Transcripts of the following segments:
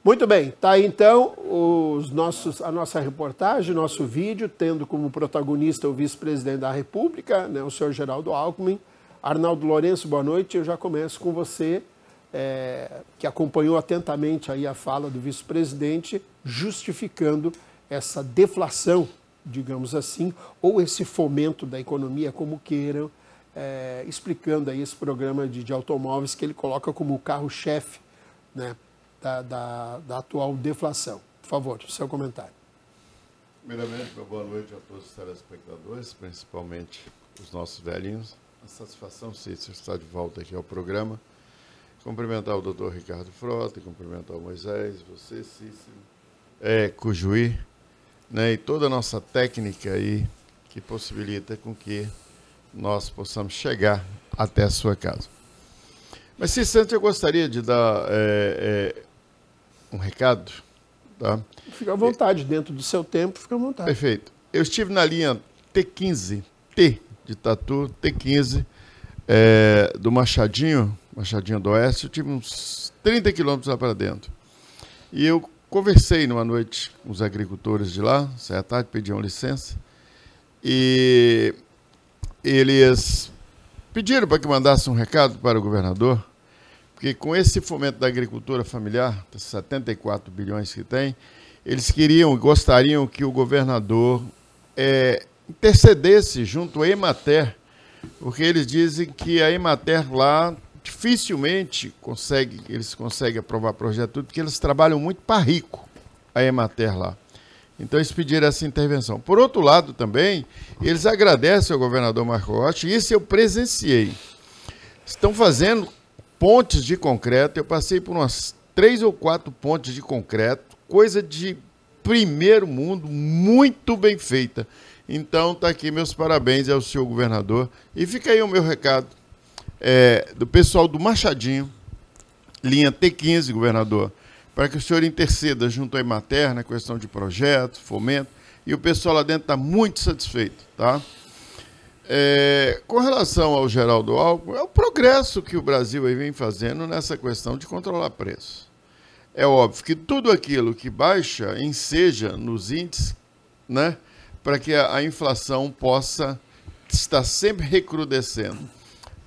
Muito bem, tá aí então a nossa reportagem, nosso vídeo, tendo como protagonista o vice-presidente da República, né, o senhor Geraldo Alckmin. Arnaldo Lourenço, boa noite. Eu já começo com você, que acompanhou atentamente aí a fala do vice-presidente, justificando essa deflação, digamos assim, ou esse fomento da economia, como queiram, explicando aí esse programa de automóveis que ele coloca como o carro-chefe, né, da atual deflação. Por favor, seu comentário. Primeiramente, uma boa noite a todos os telespectadores, principalmente os nossos velhinhos. A satisfação, Cícero, estar de volta aqui ao programa. Cumprimentar o doutor Ricardo Frota, cumprimentar o Moisés, você, Cícero, Cujuí, né, e toda a nossa técnica aí que possibilita com que nós possamos chegar até a sua casa. Mas, Cícero, eu gostaria de dar um recado. Tá? Fica à vontade, dentro do seu tempo, fica à vontade. Perfeito. Eu estive na linha T15, T de Tatu, T15, do Machadinho do Oeste. Eu tive uns 30 quilômetros lá para dentro. E eu conversei numa noite com os agricultores de lá, saí à tarde, pediam licença, e eles pediram para que mandasse um recado para o governador, porque com esse fomento da agricultura familiar, 74 bilhões que tem, eles gostariam que o governador intercedesse junto à Emater, porque eles dizem que a Emater lá dificilmente eles conseguem aprovar projeto, porque eles trabalham muito para rico, a Emater lá. Então eles pediram essa intervenção. Por outro lado também, eles agradecem ao governador Marco Rocha, e isso eu presenciei. Estão fazendo pontes de concreto, eu passei por umas 3 ou 4 pontes de concreto, coisa de primeiro mundo, muito bem feita. Então, está aqui meus parabéns ao senhor governador. E fica aí o meu recado do pessoal do Machadinho, linha T15, governador, para que o senhor interceda junto à Emater na questão de projeto, fomento, e o pessoal lá dentro está muito satisfeito, tá? Com relação ao Geraldo Alckmin, é o progresso que o Brasil aí vem fazendo nessa questão de controlar preço. É óbvio que tudo aquilo que baixa enseja nos índices, né, para que a inflação possa estar sempre recrudescendo.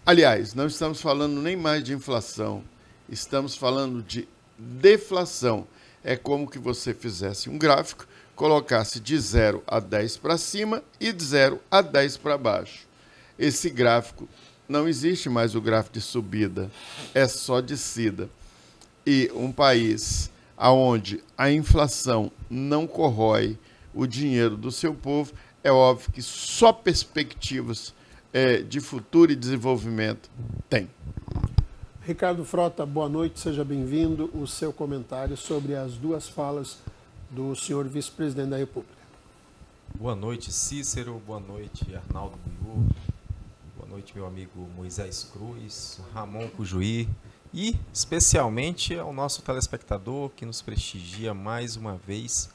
Aliás, não estamos falando nem mais de inflação, estamos falando de deflação. É como que você fizesse um gráfico, colocasse de 0 a 10 para cima e de 0 a 10 para baixo. Esse gráfico, não existe mais o gráfico de subida, é só descida. E um país onde a inflação não corrói o dinheiro do seu povo, é óbvio que só perspectivas de futuro e desenvolvimento tem. Ricardo Frota, boa noite, seja bem-vindo. O seu comentário sobre as duas falas do senhor vice-presidente da República. Boa noite, Cícero. Boa noite, Arnaldo Biú. Boa noite, meu amigo Moisés Cruz, Ramon Cujuí. E, especialmente, ao nosso telespectador que nos prestigia mais uma vez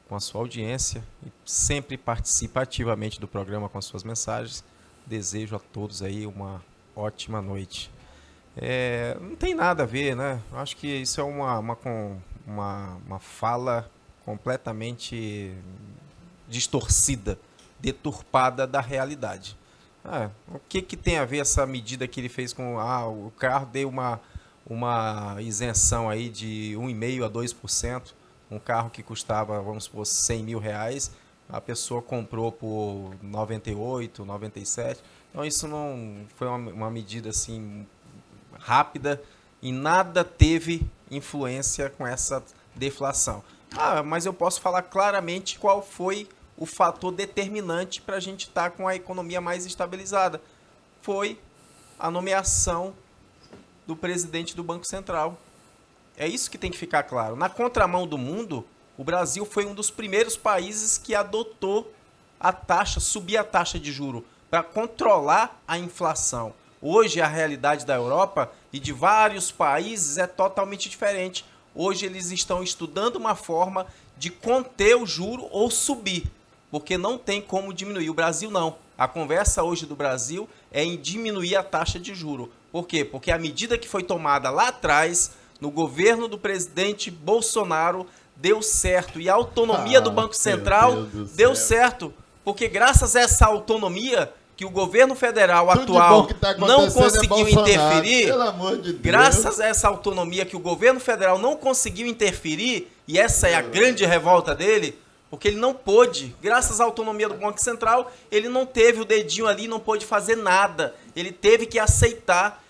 com a sua audiência e sempre participa ativamente do programa com as suas mensagens. Desejo a todos aí uma ótima noite. Não tem nada a ver, né? Acho que isso é uma fala completamente distorcida, deturpada da realidade. O que tem a ver essa medida que ele fez com o carro deu uma isenção aí de 1,5% a 2%, um carro que custava, vamos supor, 100 mil reais, a pessoa comprou por 98, 97. Então isso não foi uma medida assim rápida e nada teve influência com essa deflação. Mas eu posso falar claramente qual foi o fator determinante para a gente estar com a economia mais estabilizada. Foi a nomeação do presidente do Banco Central. É isso que tem que ficar claro. Na contramão do mundo, o Brasil foi um dos primeiros países que adotou subir a taxa de juro para controlar a inflação. Hoje, a realidade da Europa e de vários países é totalmente diferente. Hoje, eles estão estudando uma forma de conter o juro ou subir, porque não tem como diminuir. O Brasil não. A conversa hoje do Brasil é em diminuir a taxa de juro. Por quê? Porque a medida que foi tomada lá atrás no governo do presidente Bolsonaro deu certo. E a autonomia do Banco Central deu certo, porque graças a essa autonomia que o governo federal atual não conseguiu interferir, pelo amor de Deus. Graças a essa autonomia que o governo federal não conseguiu interferir, e essa é a grande revolta dele, porque ele não pôde, graças à autonomia do Banco Central, ele não teve o dedinho ali, não pôde fazer nada. Ele teve que aceitar,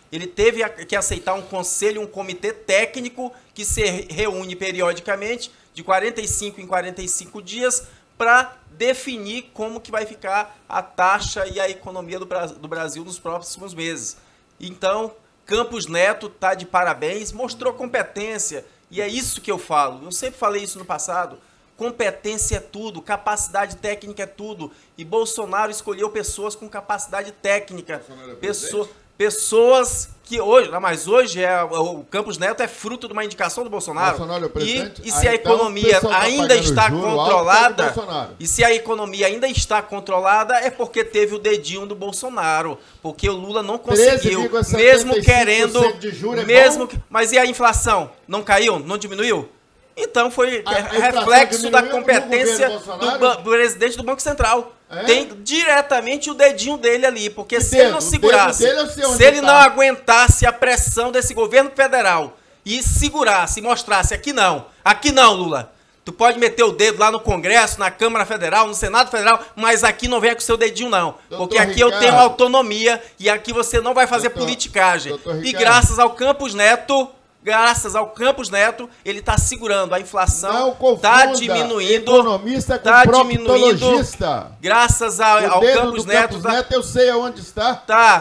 um conselho, um comitê técnico que se reúne periodicamente, de 45 em 45 dias, para definir como que vai ficar a taxa e a economia do Brasil nos próximos meses. Então, Campos Neto está de parabéns, mostrou competência, e é isso que eu falo. Eu sempre falei isso no passado. Competência é tudo, capacidade técnica é tudo. E Bolsonaro escolheu pessoas com capacidade técnica. Pessoas que hoje, mas hoje o Campos Neto é fruto de uma indicação do Bolsonaro. Bolsonaro é o presidente? E se a economia ainda está controlada, é porque teve o dedinho do Bolsonaro. Porque o Lula não conseguiu, mesmo querendo, mas e a inflação? Não caiu? Não diminuiu? Então foi reflexo da competência do presidente do Banco Central. Tem diretamente o dedinho dele ali, porque se ele não segurasse, se ele não aguentasse a pressão desse governo federal e segurasse, e mostrasse, aqui não, Lula, tu pode meter o dedo lá no Congresso, na Câmara Federal, no Senado Federal, mas aqui não vem com o seu dedinho não, porque aqui eu tenho autonomia e aqui você não vai fazer politicagem. E graças ao Campos Neto, ele está segurando a inflação, está diminuindo, graças ao Campos Neto. Eu sei aonde está.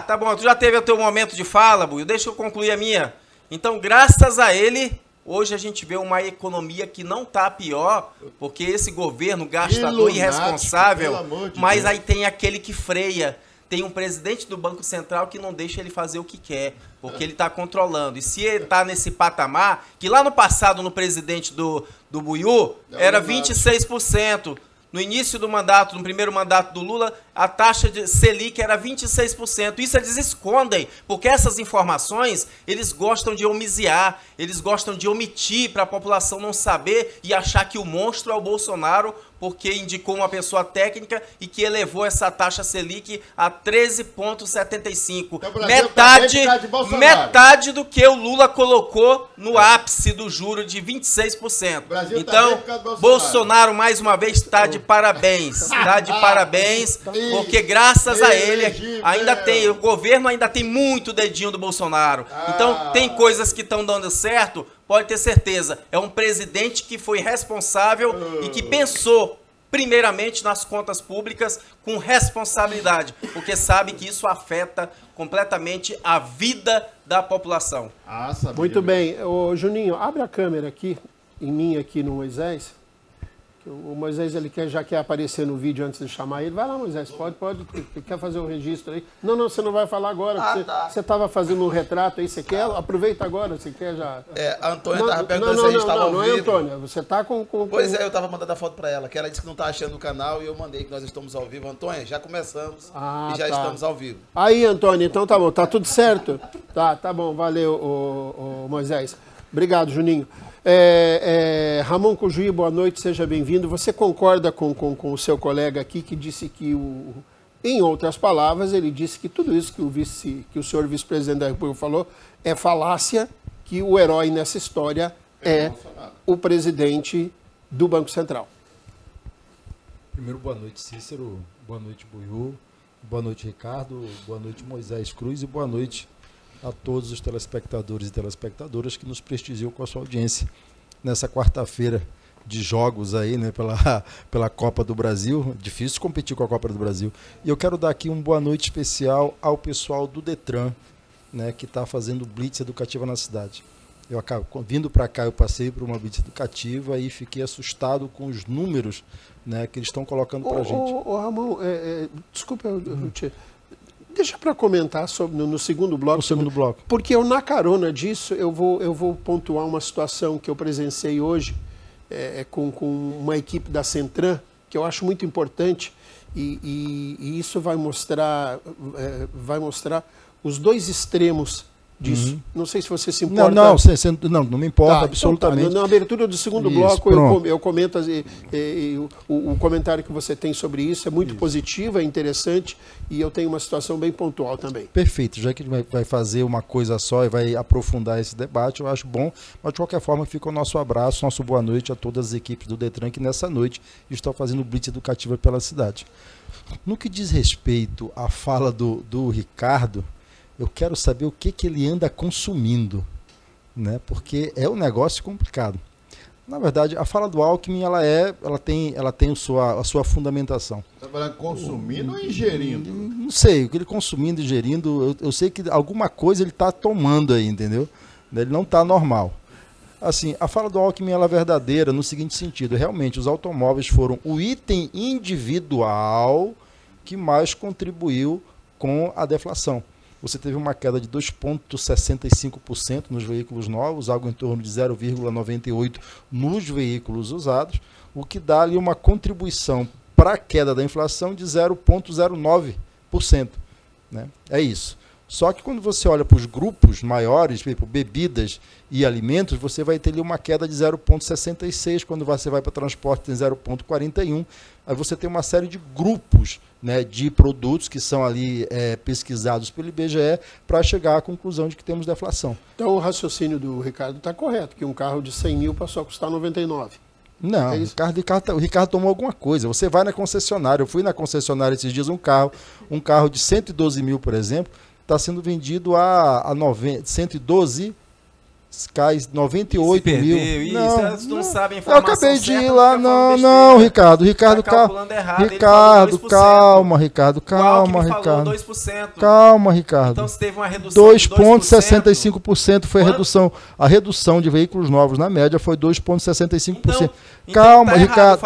Tá bom, tu já teve o teu momento de fala, Buio, deixa eu concluir a minha. Então, graças a ele, hoje a gente vê uma economia que não está pior, porque esse governo gastador irresponsável, mas aí tem aquele que freia. Tem um presidente do Banco Central que não deixa ele fazer o que quer, porque ele está controlando. E se ele está nesse patamar, que lá no passado, no presidente do Buiú, era 26%. No início do mandato, no primeiro mandato do Lula, a taxa de Selic era 26%. Isso eles escondem, porque essas informações eles gostam de homiziar, eles gostam de omitir para a população não saber e achar que o monstro é o Bolsonaro, porque indicou uma pessoa técnica e que elevou essa taxa Selic a 13,75. Então, metade do que o Lula colocou no ápice do juro de 26%. Então, Bolsonaro, mais uma vez, está de parabéns. Está de parabéns, porque graças a ele, o governo ainda tem muito dedinho do Bolsonaro. Então, tem coisas que estão dando certo, pode ter certeza. É um presidente que foi responsável e que pensou primeiramente nas contas públicas com responsabilidade, porque sabe que isso afeta completamente a vida da população. Muito bem. Ô, Juninho, abre a câmera aqui, em mim aqui no Moisés. O Moisés, ele já quer aparecer no vídeo antes de chamar ele. Vai lá, Moisés, pode. Quer fazer um registro aí? Não, você não vai falar agora. Você estava fazendo um retrato aí, você quer? Aproveita agora, você quer já... A Antônia estava perguntando se a gente estava ao vivo. Não é Antônia, você está com... Pois é, eu estava mandando a foto para ela, que ela disse que não está achando o canal e eu mandei que nós estamos ao vivo. Antônia, já começamos e já estamos ao vivo. Aí, Antônia, então tá bom, tá tudo certo? Tá bom, valeu, o Moisés. Obrigado, Juninho. Ramon Cujuí, boa noite, seja bem-vindo. Você concorda com o seu colega aqui que disse que, em outras palavras, ele disse que tudo isso que o senhor vice-presidente da República falou é falácia, que o herói nessa história é o presidente do Banco Central? Primeiro, boa noite, Cícero, boa noite, Buiú, boa noite, Ricardo, boa noite, Moisés Cruz e boa noite a todos os telespectadores e telespectadoras que nos prestigiam com a sua audiência nessa quarta-feira de jogos aí, né, pela Copa do Brasil. Difícil competir com a Copa do Brasil. E eu quero dar aqui uma boa noite especial ao pessoal do Detran, né, que está fazendo blitz educativa na cidade. Vindo para cá, eu passei por uma blitz educativa e fiquei assustado com os números, né, que eles estão colocando para a gente. Ramon, desculpa, deixa para comentar sobre, no segundo bloco. Porque eu, na carona disso, eu vou pontuar uma situação que eu presenciei hoje com uma equipe da Centran, que eu acho muito importante, e isso vai mostrar os dois extremos disso. Não sei se você se importa. Não me importa absolutamente. Então tá. Na abertura do segundo bloco, eu comento o comentário que você tem sobre isso. É muito positivo, é interessante, e eu tenho uma situação bem pontual também. Perfeito. Já que ele vai fazer uma coisa só e vai aprofundar esse debate, eu acho bom. Mas, de qualquer forma, fica o nosso abraço, nosso boa noite a todas as equipes do Detran que nessa noite estão fazendo blitz educativa pela cidade. No que diz respeito à fala do Ricardo, eu quero saber o que ele anda consumindo, né? Porque é um negócio complicado. Na verdade, a fala do Alckmin, ela tem a sua fundamentação. Está falando consumindo ou ingerindo? Não sei, o que ele consumindo, ingerindo, eu sei que alguma coisa ele está tomando aí, entendeu? Ele não está normal. Assim, a fala do Alckmin ela é verdadeira no seguinte sentido: realmente os automóveis foram o item individual que mais contribuiu com a deflação. Você teve uma queda de 2,65% nos veículos novos, algo em torno de 0,98% nos veículos usados, o que dá ali uma contribuição para a queda da inflação de 0,09%. Né? É isso. Só que quando você olha para os grupos maiores, tipo bebidas e alimentos, você vai ter ali uma queda de 0,66%, quando você vai para transporte tem 0,41%. Aí você tem uma série de grupos, né, de produtos que são ali pesquisados pelo IBGE para chegar à conclusão de que temos deflação. Então o raciocínio do Ricardo está correto, que um carro de 100 mil passou a custar 99. Não, o Ricardo tomou alguma coisa. Você vai na concessionária, eu fui na concessionária esses dias, um carro de 112 mil, por exemplo, está sendo vendido a 112, cai 98 mil. Não sabem informação. Eu acabei de ir lá. Não, Ricardo, calma, Ricardo. Calma, Ricardo. Então se teve uma redução 2,65% foi a redução. A redução de veículos novos na média foi 2,65%. Calma, tá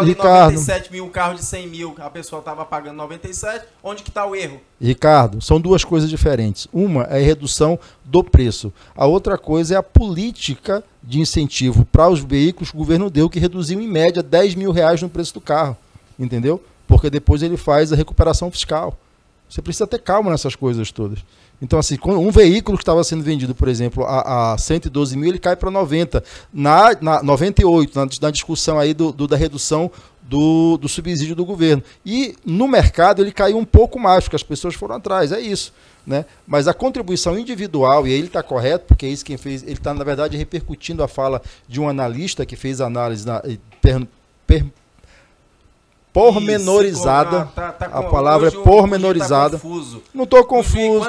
Ricardo. 97 mil, um carro de 100 mil, a pessoa estava pagando 97. Onde que está o erro? Ricardo, são duas coisas diferentes. Uma é a redução do preço. A outra coisa é a política de incentivo para os veículos que o governo deu, que reduziu em média 10 mil reais no preço do carro. Entendeu? Porque depois ele faz a recuperação fiscal. Você precisa ter calma nessas coisas todas. Então, assim, um veículo que estava sendo vendido, por exemplo, a 112 mil, ele cai para 90. 98, na discussão aí da redução do subsídio do governo. E no mercado ele caiu um pouco mais, porque as pessoas foram atrás, é isso. Né? Mas a contribuição individual, e aí ele está correto, porque é isso quem fez, ele está, na verdade, repercutindo a fala de um analista que fez análise pormenorizada. A palavra é pormenorizada. Tá não estou confuso.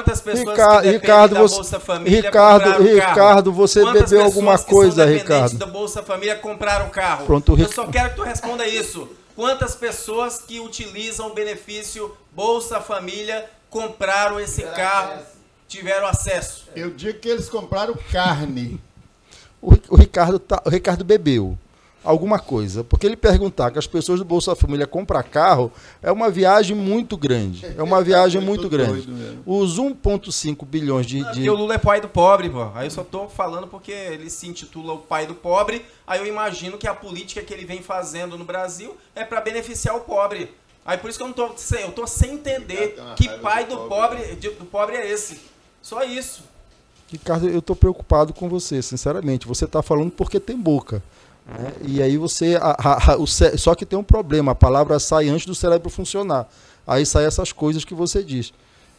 Ricardo, você bebeu alguma coisa, Ricardo? Da Bolsa Família compraram carro. Pronto, eu só quero que tu responda isso. Quantas pessoas que utilizam o benefício Bolsa Família compraram esse carro, tiveram acesso? Eu digo que eles compraram carne. O Ricardo bebeu alguma coisa, porque ele perguntar que as pessoas do Bolsa Família compram carro é uma viagem muito grande. É uma viagem muito grande. Os 1,5 bilhões de... Porque o Lula é pai do pobre, pô. Aí eu só tô falando porque ele se intitula o pai do pobre, aí eu imagino que a política que ele vem fazendo no Brasil é para beneficiar o pobre. Aí por isso que eu tô sem entender que pai do pobre é esse. Só isso. Ricardo, eu tô preocupado com você, sinceramente. Você tá falando porque tem boca. Né? E aí você... só que tem um problema, a palavra sai antes do cérebro funcionar. Aí saem essas coisas que você diz.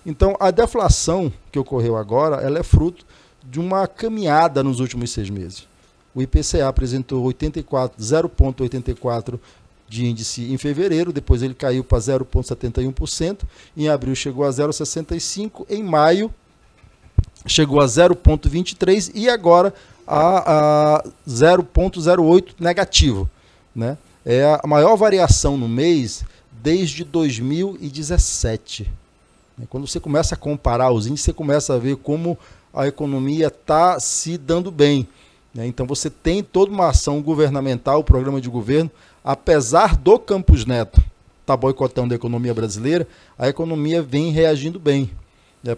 Então, a deflação que ocorreu agora, ela é fruto de uma caminhada nos últimos 6 meses. O IPCA apresentou 0,84 de índice em fevereiro, depois ele caiu para 0,71%, em abril chegou a 0,65%, em maio chegou a 0,23% e agora a 0,08 negativo. Né? É a maior variação no mês desde 2017. Quando você começa a comparar os índices, você começa a ver como a economia está se dando bem. Então você tem toda uma ação governamental, o programa de governo, apesar do Campos Neto estar boicotando a economia brasileira, a economia vem reagindo bem.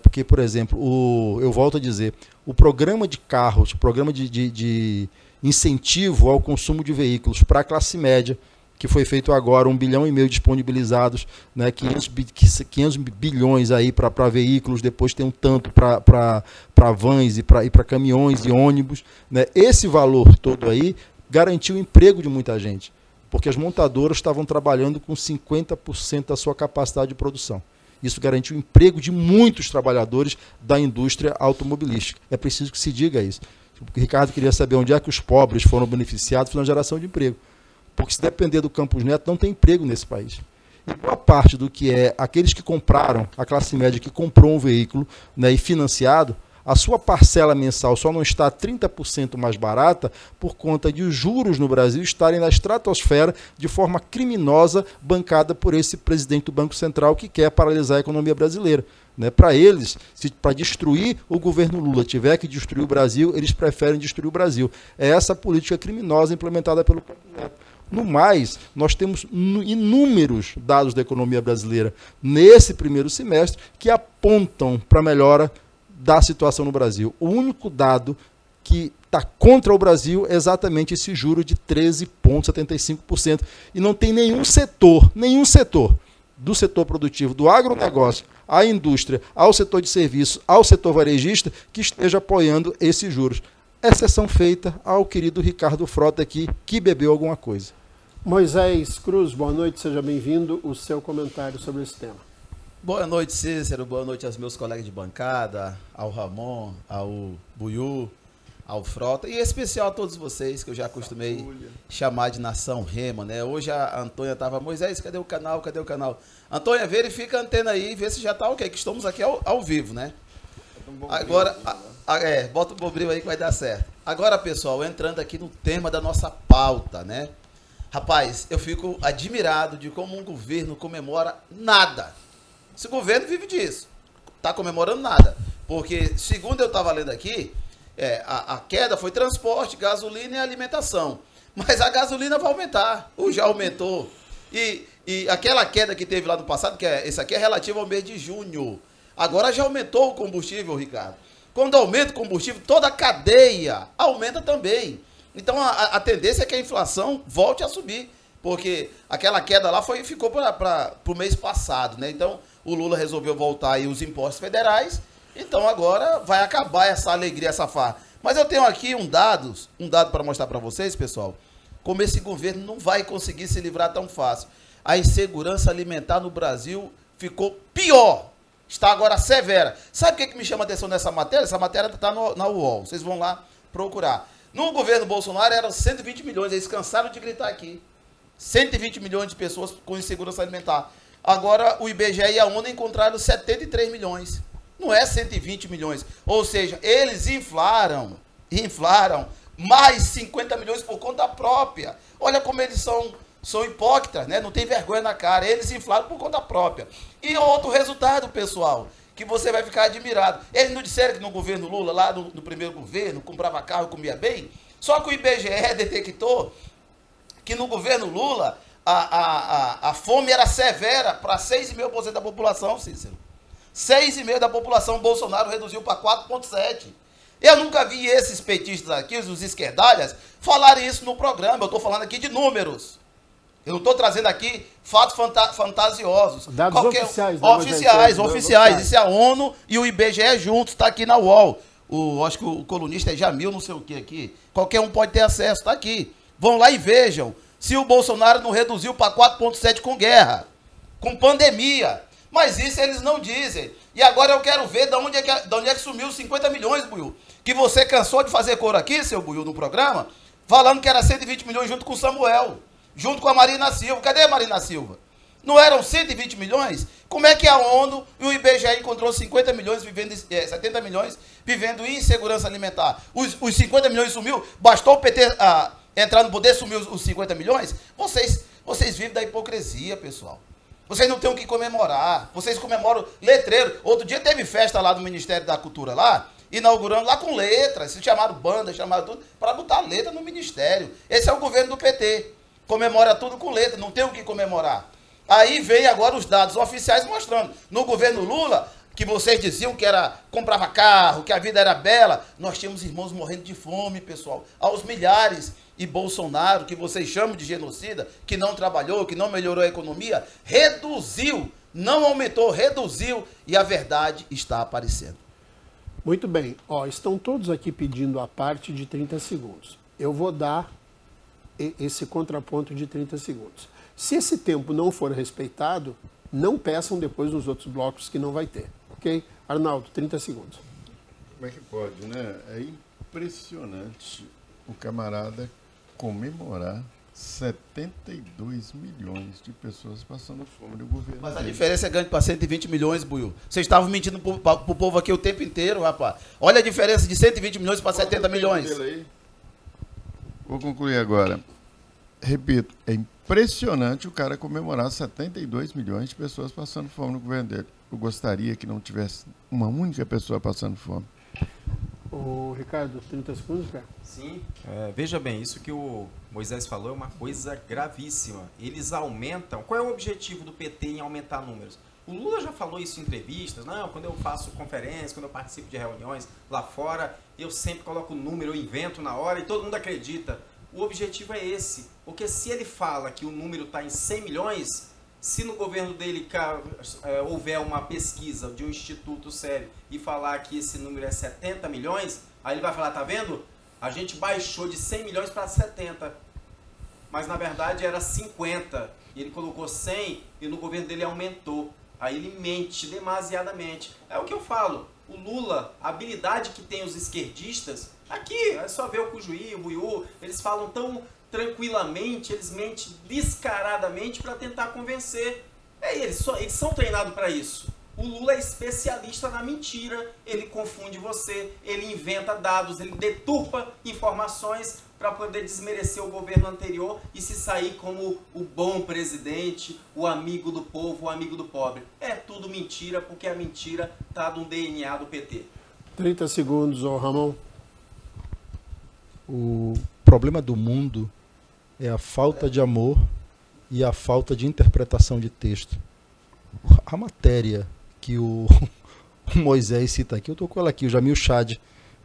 Porque, por exemplo, eu volto a dizer, o programa de carros, o programa de incentivo ao consumo de veículos para a classe média, que foi feito agora, 1,5 bilhão disponibilizados, né, 500 bilhões aí para veículos, depois tem um tanto para vans e para caminhões e ônibus, né? Esse valor todo aí garantiu o emprego de muita gente, porque as montadoras estavam trabalhando com 50% da sua capacidade de produção. Isso garantiu o emprego de muitos trabalhadores da indústria automobilística. É preciso que se diga isso. O Ricardo queria saber onde é que os pobres foram beneficiados pela geração de emprego. Porque se depender do Campos Neto, não tem emprego nesse país. E boa parte do que é aqueles que compraram, a classe média que comprou um veículo, né, e financiado, a sua parcela mensal só não está 30% mais barata por conta de os juros no Brasil estarem na estratosfera de forma criminosa, bancada por esse presidente do Banco Central que quer paralisar a economia brasileira. Né? Para eles, se para destruir o governo Lula tiver que destruir o Brasil, eles preferem destruir o Brasil. É essa política criminosa implementada pelo Campos Neto. No mais, nós temos inúmeros dados da economia brasileira nesse primeiro semestre que apontam para a melhora da situação no Brasil. O único dado que está contra o Brasil é exatamente esse juro de 13,75%. E não tem nenhum setor do setor produtivo, do agronegócio, à indústria, ao setor de serviço, ao setor varejista, que esteja apoiando esses juros. Exceção feita ao querido Ricardo Frota aqui, que bebeu alguma coisa. Moisés Cruz, boa noite, seja bem-vindo. O seu comentário sobre esse tema. Boa noite, Cícero. Boa noite aos meus colegas de bancada, ao Ramon, ao Buiú, ao Frota, e em especial a todos vocês, que eu já acostumei chamar de Nação Rema, né? Hoje a Antônia estava, Moisés, cadê o canal? Cadê o canal? Antônia, verifica a antena aí, vê se já está ok, que estamos aqui ao vivo, né? Agora... bota o bombril aí que vai dar certo. Agora, pessoal, entrando aqui no tema da nossa pauta, né? Rapaz, eu fico admirado de como um governo comemora nada. Esse governo vive disso. Tá comemorando nada. Porque, segundo eu estava lendo aqui, a queda foi transporte, gasolina e alimentação. Mas a gasolina vai aumentar. Ou já aumentou. E aquela queda que teve lá no passado, esse aqui é relativo ao mês de junho. Agora já aumentou o combustível, Ricardo. Quando aumenta o combustível, toda a cadeia aumenta também. Então, a tendência é que a inflação volte a subir, porque aquela queda lá ficou para o mês passado, né? Então, o Lula resolveu voltar aí os impostos federais, então agora vai acabar essa alegria, essa farra. Mas eu tenho aqui um dado para mostrar para vocês, pessoal, como esse governo não vai conseguir se livrar tão fácil. A insegurança alimentar no Brasil ficou pior. Está agora severa. Sabe o que me chama a atenção nessa matéria? Essa matéria está na UOL. Vocês vão lá procurar. No governo Bolsonaro eram 120 milhões. Eles cansaram de gritar aqui. 120 milhões de pessoas com insegurança alimentar. Agora o IBGE e a ONU encontraram 73 milhões. Não é 120 milhões. Ou seja, eles inflaram mais 50 milhões por conta própria. Olha como eles são hipócritas, né? Não tem vergonha na cara. Eles inflaram por conta própria. E outro resultado, pessoal, que você vai ficar admirado. Eles não disseram que no governo Lula, lá no primeiro governo, comprava carro e comia bem? Só que o IBGE detectou que no governo Lula a fome era severa para 6,5% da população, Cícero. 6,5% da população, Bolsonaro reduziu para 4,7%. Eu nunca vi esses petistas aqui, os esquerdalhas, falarem isso no programa. Eu estou falando aqui de números. Eu não estou trazendo aqui fatos fantasiosos. Dados oficiais. Oficiais. Isso é a ONU e o IBGE juntos, está aqui na UOL. Acho que o colunista é Jamil, não sei o que aqui. Qualquer um pode ter acesso, está aqui. Vão lá e vejam se o Bolsonaro não reduziu para 4,7% com guerra, com pandemia. Mas isso eles não dizem. E agora eu quero ver de onde é que sumiu os 50 milhões, Buiú. Que você cansou de fazer cor aqui, seu Buiú, no programa, falando que era 120 milhões junto com o Samuel. Junto com a Marina Silva. Cadê a Marina Silva? Não eram 120 milhões? Como é que a ONU e o IBGE encontrou 50 milhões, 70 milhões, vivendo em insegurança alimentar? Os 50 milhões sumiu? Bastou o PT entrar no poder, sumiu os 50 milhões? Vocês vivem da hipocrisia, pessoal. Vocês não têm o que comemorar. Vocês comemoram letreiro. Outro dia teve festa lá no Ministério da Cultura, lá, inaugurando lá com letras. Se chamaram banda, chamaram tudo, para botar letra no Ministério. Esse é o governo do PT. Comemora tudo com letra, não tem o que comemorar. Aí vem agora os dados oficiais mostrando. No governo Lula, que vocês diziam que comprava carro, que a vida era bela, nós tínhamos irmãos morrendo de fome, pessoal, aos milhares. E Bolsonaro, que vocês chamam de genocida, que não trabalhou, que não melhorou a economia, reduziu, não aumentou, reduziu, e a verdade está aparecendo. Muito bem. Ó, estão todos aqui pedindo a parte de 30 segundos. Eu vou dar esse contraponto de 30 segundos. Se esse tempo não for respeitado, não peçam depois nos outros blocos que não vai ter. Ok? Arnaldo, 30 segundos. Como é que pode, né? É impressionante o camarada comemorar 72 milhões de pessoas passando fome no governo. Mas a diferença é grande para 120 milhões, Buiu. Vocês estavam mentindo pro povo aqui o tempo inteiro, rapaz. Olha a diferença de 120 milhões para 70 milhões. Vou concluir agora. Repito, é impressionante o cara comemorar 72 milhões de pessoas passando fome no governo dele. Eu gostaria que não tivesse uma única pessoa passando fome. Ô, Ricardo, 30 segundos, cara? Sim. Veja bem, isso que o Moisés falou é uma coisa gravíssima. Eles aumentam. Qual é o objetivo do PT em aumentar números? O Lula já falou isso em entrevistas. Não, quando eu faço conferência, quando eu participo de reuniões lá fora, eu sempre coloco o número, eu invento na hora e todo mundo acredita. O objetivo é esse. Porque se ele fala que o número está em 100 milhões, se no governo dele houver uma pesquisa de um instituto sério e falar que esse número é 70 milhões, aí ele vai falar, tá vendo? A gente baixou de 100 milhões para 70. Mas na verdade era 50. E ele colocou 100 e no governo dele aumentou. Aí ele mente demasiadamente. É o que eu falo. O Lula, a habilidade que tem os esquerdistas, aqui é só ver o Cujuí, o Buiú, eles falam tão tranquilamente, eles mentem descaradamente para tentar convencer. Eles são treinados para isso. O Lula é especialista na mentira, ele confunde você, ele inventa dados, ele deturpa informações para poder desmerecer o governo anterior e se sair como o bom presidente, o amigo do povo, o amigo do pobre. É tudo mentira, porque a mentira está no DNA do PT. 30 segundos, ô Ramon. O problema do mundo é a falta de amor e a falta de interpretação de texto. A matéria que o Moisés cita aqui, eu estou com ela aqui, o Jamil Chad,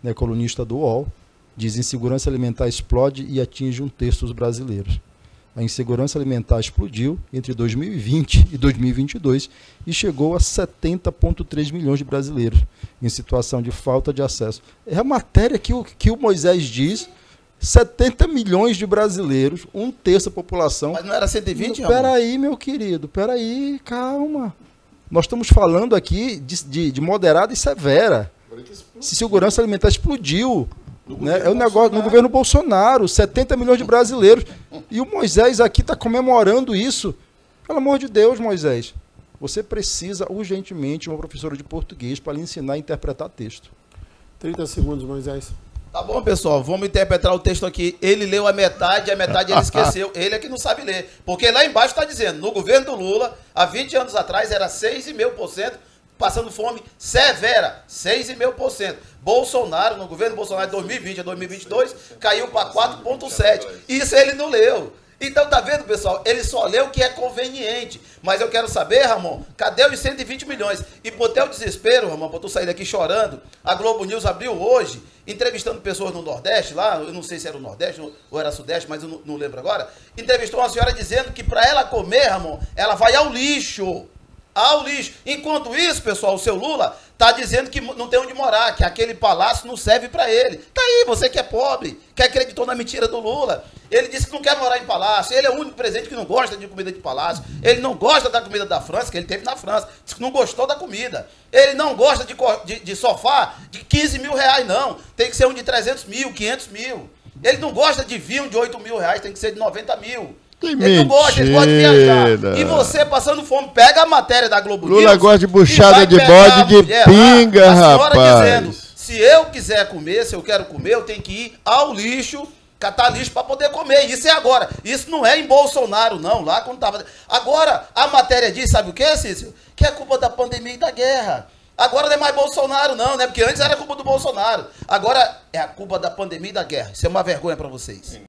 né, colunista do UOL, diz: insegurança alimentar explode e atinge um terço dos brasileiros. A insegurança alimentar explodiu entre 2020 e 2022 e chegou a 70,3 milhões de brasileiros em situação de falta de acesso. É a matéria que o Moisés diz, 70 milhões de brasileiros, um terço da população. Mas não era 120, Peraí, meu querido, peraí, calma. Nós estamos falando aqui de moderada e severa. Segurança alimentar explodiu. Né? É o negócio no governo Bolsonaro, 70 milhões de brasileiros. E o Moisés aqui está comemorando isso. Pelo amor de Deus, Moisés. Você precisa urgentemente de uma professora de português para lhe ensinar a interpretar texto. 30 segundos, Moisés. Tá bom, pessoal, vamos interpretar o texto aqui. Ele leu a metade ele esqueceu. Ele é que não sabe ler. Porque lá embaixo está dizendo, no governo do Lula, há 20 anos atrás, era 6,5%, passando fome severa, 6,5%. Bolsonaro, no governo Bolsonaro de 2020 a 2022, caiu para 4,7%. Isso ele não leu. Então, tá vendo, pessoal? Ele só lê o que é conveniente. Mas eu quero saber, Ramon, cadê os 120 milhões? E por teu desespero, Ramon, para tu sair daqui chorando, a Globo News abriu hoje, entrevistando pessoas no Nordeste, lá, eu não sei se era o Nordeste ou era Sudeste, mas eu não lembro agora, entrevistou uma senhora dizendo que para ela comer, Ramon, ela vai ao lixo. Ao lixo. Enquanto isso, pessoal, o seu Lula está dizendo que não tem onde morar, que aquele palácio não serve para ele. Tá aí, você que é pobre, que acreditou na mentira do Lula. Ele disse que não quer morar em palácio, ele é o único presidente que não gosta de comida de palácio, ele não gosta da comida da França, que ele teve na França, disse que não gostou da comida. Ele não gosta de sofá de 15 mil reais, não. Tem que ser um de 300 mil, 500 mil. Ele não gosta de vinho de 8 mil reais, tem que ser de 90 mil. Ele não gosta, ele gosta de viajar. E você passando fome, pega a matéria da Globo News. Lula gosta de buchada de bode de pinga, rapaz. A senhora dizendo, se eu quiser comer, se eu quero comer, eu tenho que ir ao lixo, catar lixo para poder comer. Isso é agora. Isso não é em Bolsonaro, não. Lá quando tava. Agora, a matéria diz, sabe o que, Cícero? Que é culpa da pandemia e da guerra. Agora não é mais Bolsonaro, não, né? Porque antes era culpa do Bolsonaro. Agora é a culpa da pandemia e da guerra. Isso é uma vergonha para vocês.